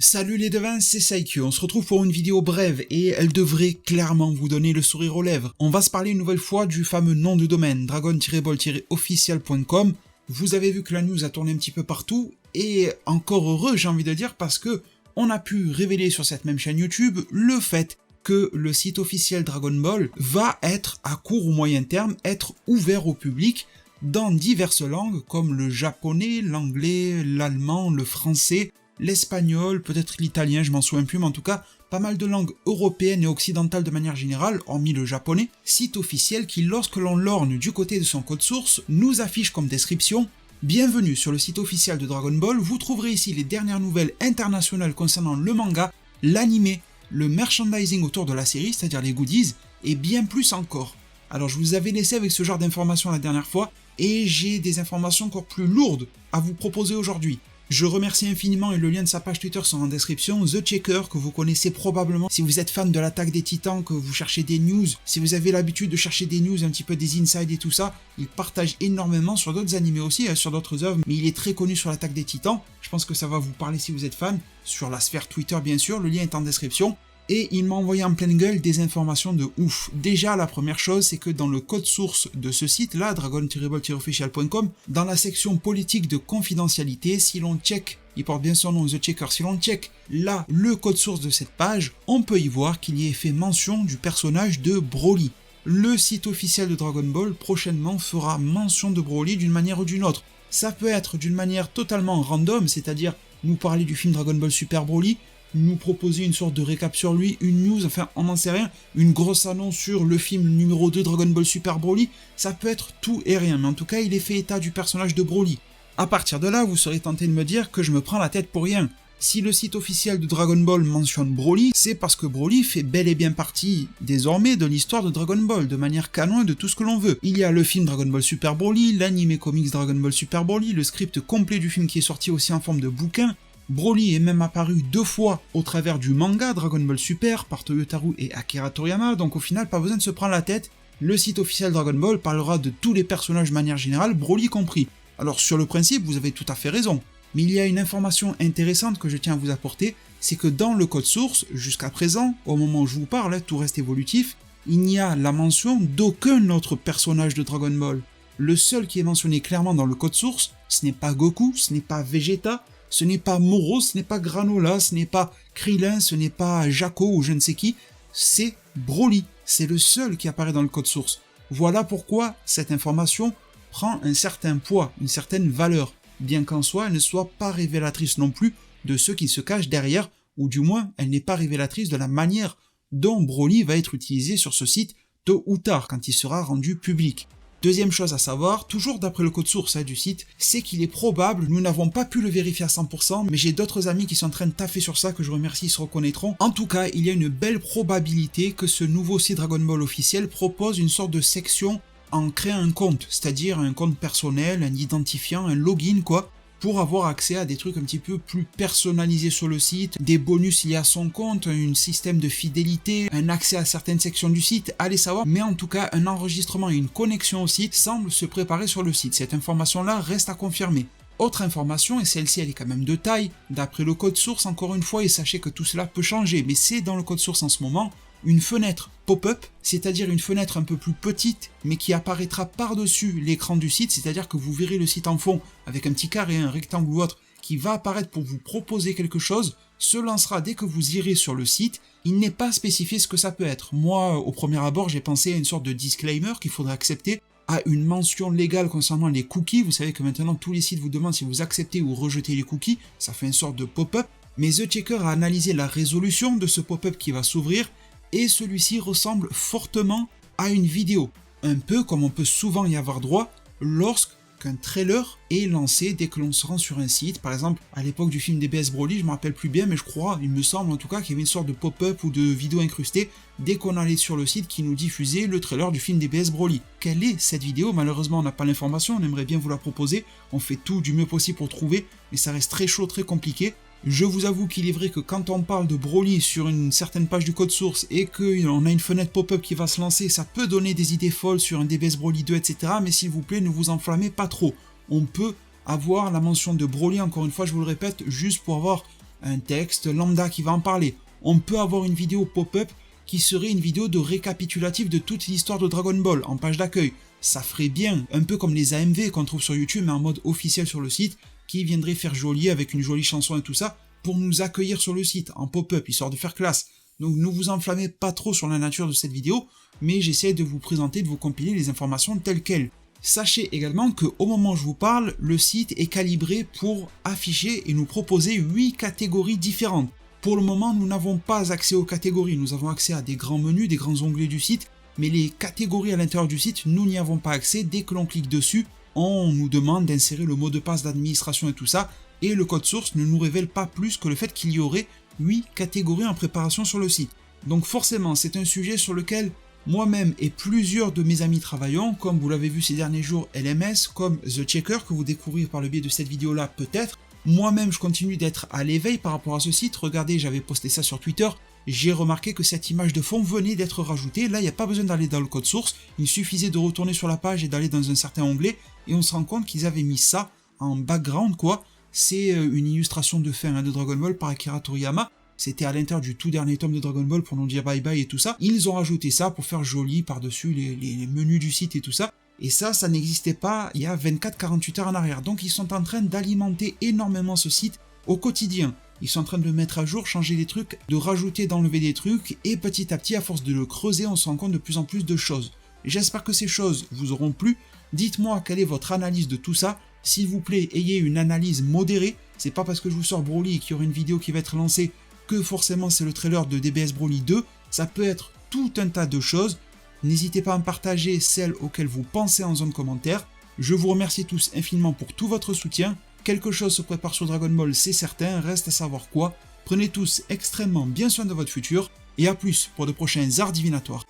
Salut les devins, c'est Saikyo, on se retrouve pour une vidéo brève et elle devrait clairement vous donner le sourire aux lèvres. On va se parler une nouvelle fois du fameux nom de domaine, dragon-ball-official.com. Vous avez vu que la news a tourné un petit peu partout, et encore heureux j'ai envie de dire parce que on a pu révéler sur cette même chaîne YouTube le fait que le site officiel Dragon Ball va être à court ou moyen terme, être ouvert au public dans diverses langues comme le japonais, l'anglais, l'allemand, le français, l'espagnol, peut-être l'italien, je m'en souviens plus, mais en tout cas, pas mal de langues européennes et occidentales de manière générale, hormis le japonais, site officiel qui, lorsque l'on lorgne du côté de son code source, nous affiche comme description « Bienvenue sur le site officiel de Dragon Ball, vous trouverez ici les dernières nouvelles internationales concernant le manga, l'anime, le merchandising autour de la série, c'est-à-dire les goodies, et bien plus encore. » Alors je vous avais laissé avec ce genre d'informations la dernière fois, et j'ai des informations encore plus lourdes à vous proposer aujourd'hui. Je remercie infiniment et le lien de sa page Twitter sera en description, The Checker, que vous connaissez probablement si vous êtes fan de l'attaque des titans, que vous cherchez des news, si vous avez l'habitude de chercher des news, un petit peu des insides et tout ça, il partage énormément sur d'autres animés aussi, sur d'autres œuvres, mais il est très connu sur l'attaque des titans, je pense que ça va vous parler si vous êtes fan, sur la sphère Twitter bien sûr, le lien est en description. Et il m'a envoyé en pleine gueule des informations de ouf. Déjà, la première chose, c'est que dans le code source de ce site-là, dragon-ball-official.com, dans la section politique de confidentialité, si l'on check, il porte bien son nom, The Checker, si l'on check là le code source de cette page, on peut y voir qu'il y est fait mention du personnage de Broly. Le site officiel de Dragon Ball prochainement fera mention de Broly d'une manière ou d'une autre. Ça peut être d'une manière totalement random, c'est-à-dire nous parler du film Dragon Ball Super Broly, nous proposer une sorte de récap sur lui, une news, enfin on n'en sait rien, une grosse annonce sur le film numéro 2 Dragon Ball Super Broly, ça peut être tout et rien, mais en tout cas il est fait état du personnage de Broly. À partir de là, vous serez tenté de me dire que je me prends la tête pour rien. Si le site officiel de Dragon Ball mentionne Broly, c'est parce que Broly fait bel et bien partie, désormais, de l'histoire de Dragon Ball, de manière canon et de tout ce que l'on veut. Il y a le film Dragon Ball Super Broly, l'anime comics Dragon Ball Super Broly, le script complet du film qui est sorti aussi en forme de bouquin. Broly est même apparu 2 fois au travers du manga Dragon Ball Super par Toyotaru et Akira Toriyama, donc au final pas besoin de se prendre la tête, le site officiel Dragon Ball parlera de tous les personnages de manière générale, Broly compris. Alors sur le principe, vous avez tout à fait raison, mais il y a une information intéressante que je tiens à vous apporter, c'est que dans le code source, jusqu'à présent, au moment où je vous parle, tout reste évolutif, il n'y a la mention d'aucun autre personnage de Dragon Ball. Le seul qui est mentionné clairement dans le code source, ce n'est pas Goku, ce n'est pas Vegeta, ce n'est pas Moro, ce n'est pas Granola, ce n'est pas Krillin, ce n'est pas Jaco ou je ne sais qui, c'est Broly. C'est le seul qui apparaît dans le code source. Voilà pourquoi cette information prend un certain poids, une certaine valeur, bien qu'en soi elle ne soit pas révélatrice non plus de ce qui se cache derrière, ou du moins elle n'est pas révélatrice de la manière dont Broly va être utilisé sur ce site tôt ou tard quand il sera rendu public. Deuxième chose à savoir, toujours d'après le code source du site, c'est qu'il est probable, nous n'avons pas pu le vérifier à 100%, mais j'ai d'autres amis qui sont en train de taffer sur ça, que je remercie, ils se reconnaîtront. En tout cas, il y a une belle probabilité que ce nouveau site Dragon Ball officiel propose une sorte de section en créant un compte, c'est-à-dire un compte personnel, un identifiant, un login quoi, pour avoir accès à des trucs un petit peu plus personnalisés sur le site, des bonus liés à son compte, un système de fidélité, un accès à certaines sections du site, allez savoir, mais en tout cas un enregistrement et une connexion au site semblent se préparer sur le site, cette information-là reste à confirmer. Autre information, et celle-ci elle est quand même de taille, d'après le code source encore une fois, et sachez que tout cela peut changer, mais c'est dans le code source en ce moment, une fenêtre pop-up, c'est-à-dire une fenêtre un peu plus petite, mais qui apparaîtra par-dessus l'écran du site, c'est-à-dire que vous verrez le site en fond, avec un petit carré, un rectangle ou autre, qui va apparaître pour vous proposer quelque chose, se lancera dès que vous irez sur le site, il n'est pas spécifié ce que ça peut être. Moi, au premier abord, j'ai pensé à une sorte de disclaimer qu'il faudrait accepter, à une mention légale concernant les cookies, vous savez que maintenant tous les sites vous demandent si vous acceptez ou rejetez les cookies, ça fait une sorte de pop-up, mais The Checker a analysé la résolution de ce pop-up qui va s'ouvrir, et celui-ci ressemble fortement à une vidéo, un peu comme on peut souvent y avoir droit lorsqu'un trailer est lancé dès que l'on se rend sur un site. Par exemple, à l'époque du film DBS Broly, je me rappelle plus bien, mais je crois, il me semble en tout cas qu'il y avait une sorte de pop-up ou de vidéo incrustée dès qu'on allait sur le site qui nous diffusait le trailer du film DBS Broly. Quelle est cette vidéo? Malheureusement, on n'a pas l'information, on aimerait bien vous la proposer, on fait tout du mieux possible pour trouver, mais ça reste très chaud, très compliqué. Je vous avoue qu'il est vrai que quand on parle de Broly sur une certaine page du code source et qu'on a une fenêtre pop-up qui va se lancer, ça peut donner des idées folles sur un DBS Broly 2, etc. Mais s'il vous plaît, ne vous enflammez pas trop. On peut avoir la mention de Broly, encore une fois, je vous le répète, juste pour avoir un texte lambda qui va en parler. On peut avoir une vidéo pop-up qui serait une vidéo de récapitulatif de toute l'histoire de Dragon Ball en page d'accueil. Ça ferait bien, un peu comme les AMV qu'on trouve sur YouTube, mais en mode officiel sur le site, qui viendrait faire joli avec une jolie chanson et tout ça, pour nous accueillir sur le site, en pop-up, histoire de faire classe. Donc ne vous enflammez pas trop sur la nature de cette vidéo, mais j'essaie de vous présenter, de vous compiler les informations telles quelles. Sachez également qu'au moment où je vous parle, le site est calibré pour afficher et nous proposer 8 catégories différentes. Pour le moment, nous n'avons pas accès aux catégories, nous avons accès à des grands menus, des grands onglets du site, mais les catégories à l'intérieur du site, nous n'y avons pas accès. Dès que l'on clique dessus, on nous demande d'insérer le mot de passe d'administration et tout ça, et le code source ne nous révèle pas plus que le fait qu'il y aurait 8 catégories en préparation sur le site. Donc forcément, c'est un sujet sur lequel moi-même et plusieurs de mes amis travaillons, comme vous l'avez vu ces derniers jours LMS, comme The Checker, que vous découvrirez par le biais de cette vidéo-là peut-être. Moi-même, je continue d'être à l'éveil par rapport à ce site. Regardez, j'avais posté ça sur Twitter. J'ai remarqué que cette image de fond venait d'être rajoutée. Là, il n'y a pas besoin d'aller dans le code source. Il suffisait de retourner sur la page et d'aller dans un certain onglet. Et on se rend compte qu'ils avaient mis ça en background, quoi. C'est une illustration de fin de Dragon Ball par Akira Toriyama. C'était à l'intérieur du tout dernier tome de Dragon Ball pour nous dire bye bye et tout ça. Ils ont rajouté ça pour faire joli par-dessus les menus du site et tout ça. Et ça n'existait pas il y a 24-48 heures en arrière. Donc ils sont en train d'alimenter énormément ce site au quotidien. Ils sont en train de le mettre à jour, changer des trucs, de rajouter, d'enlever des trucs. Et petit à petit, à force de le creuser, on se rend compte de plus en plus de choses. J'espère que ces choses vous auront plu. Dites-moi quelle est votre analyse de tout ça. S'il vous plaît, ayez une analyse modérée. C'est pas parce que je vous sors Broly et qu'il y aura une vidéo qui va être lancée que forcément c'est le trailer de DBS Broly 2. Ça peut être tout un tas de choses. N'hésitez pas à me partager celles auxquelles vous pensez en zone commentaire. Je vous remercie tous infiniment pour tout votre soutien. Quelque chose se prépare sur Dragon Ball, c'est certain, reste à savoir quoi. Prenez tous extrêmement bien soin de votre futur, et à plus pour de prochains arts divinatoires.